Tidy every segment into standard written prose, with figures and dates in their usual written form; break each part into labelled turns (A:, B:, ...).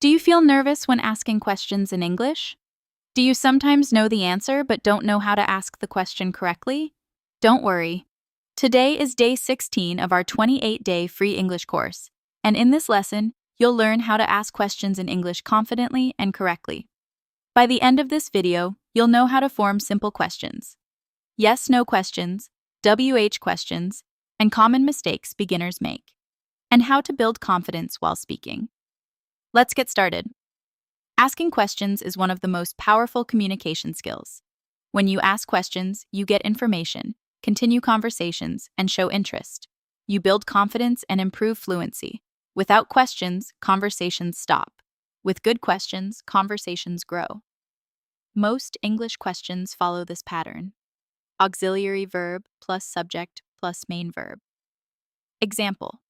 A: Do you feel nervous when asking questions in English? Do you sometimes know the answer but don't know how to ask the question correctly? Don't worry. Today is day 16 of our 28-day free English course, and in this lesson, you'll learn how to ask questions in English confidently and correctly. By the end of this video, you'll know how to form simple questions, yes/no questions, WH questions, and common mistakes beginners make, and how to build confidence while speaking. Let's get started. Asking questions is one of the most powerful communication skills. When you ask questions, you get information, continue conversations, and show interest. You build confidence and improve fluency. Without questions, conversations stop. With good questions, conversations grow. Most English questions follow this pattern: auxiliary verb plus subject plus main verb. Example: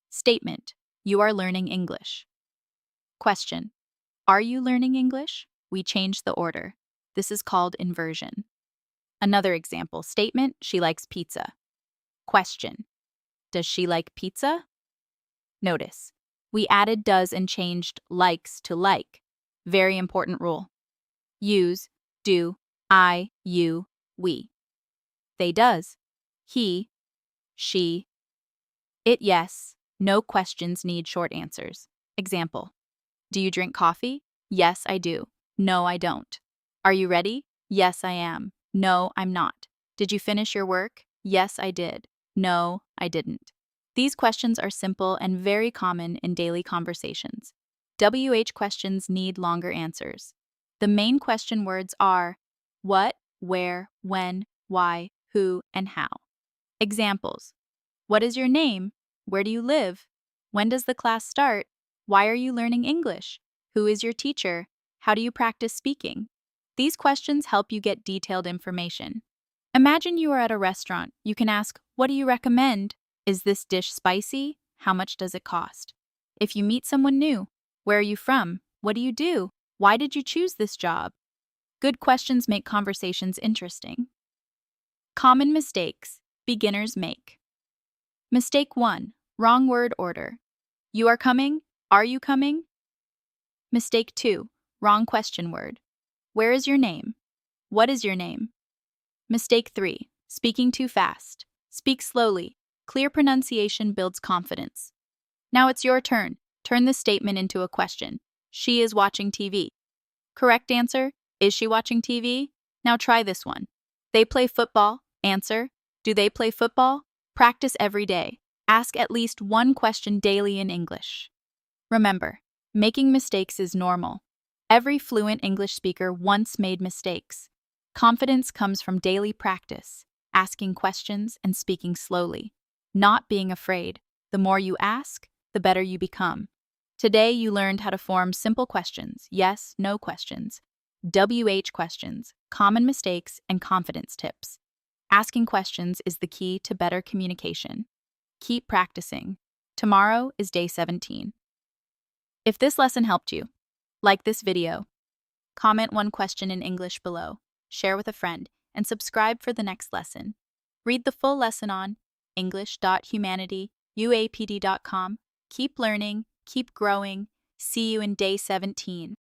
A: statement, you are learning English. Question, are you learning English? We change the order. This is called inversion. Another example: statement, she likes pizza. Question, does she like pizza? Notice, we added does and changed likes to like. Very important rule. Use, do, I, you, we. They does. He, she. It yes. No questions need short answers. Example, do you drink coffee? Yes, I do. No, I don't. Are you ready? Yes, I am. No, I'm not. Did you finish your work? Yes, I did. No, I didn't. These questions are simple and very common in daily conversations. WH questions need longer answers. The main question words are what, where, when, why, who, and how. Examples: what is your name? Where do you live? When does the class start? Why are you learning English? Who is your teacher? How do you practice speaking? These questions help you get detailed information. Imagine you are at a restaurant. You can ask, what do you recommend? Is this dish spicy? How much does it cost? If you meet someone new, where are you from? What do you do? Why did you choose this job? Good questions make conversations interesting. Common mistakes beginners make. Mistake 1, wrong word order. You are coming? Are you coming? Mistake 2, wrong question word. Where is your name? What is your name? Mistake 3, speaking too fast. Speak slowly. Clear pronunciation builds confidence. Now it's your turn. Turn this statement into a question. She is watching TV. Correct answer, is she watching TV? Now try this one. They play football. Answer, do they play football? Practice every day. Ask at least one question daily in English. Remember, making mistakes is normal. Every fluent English speaker once made mistakes. Confidence comes from daily practice, asking questions and speaking slowly, not being afraid. The more you ask, the better you become. Today you learned how to form simple questions, yes, no questions, WH questions, common mistakes, and confidence tips. Asking questions is the key to better communication. Keep practicing. Tomorrow is day 17. If this lesson helped you, like this video, comment one question in English below, share with a friend, and subscribe for the next lesson. Read the full lesson on english.humanity.uapd.com. Keep learning, keep growing. See you in day 17.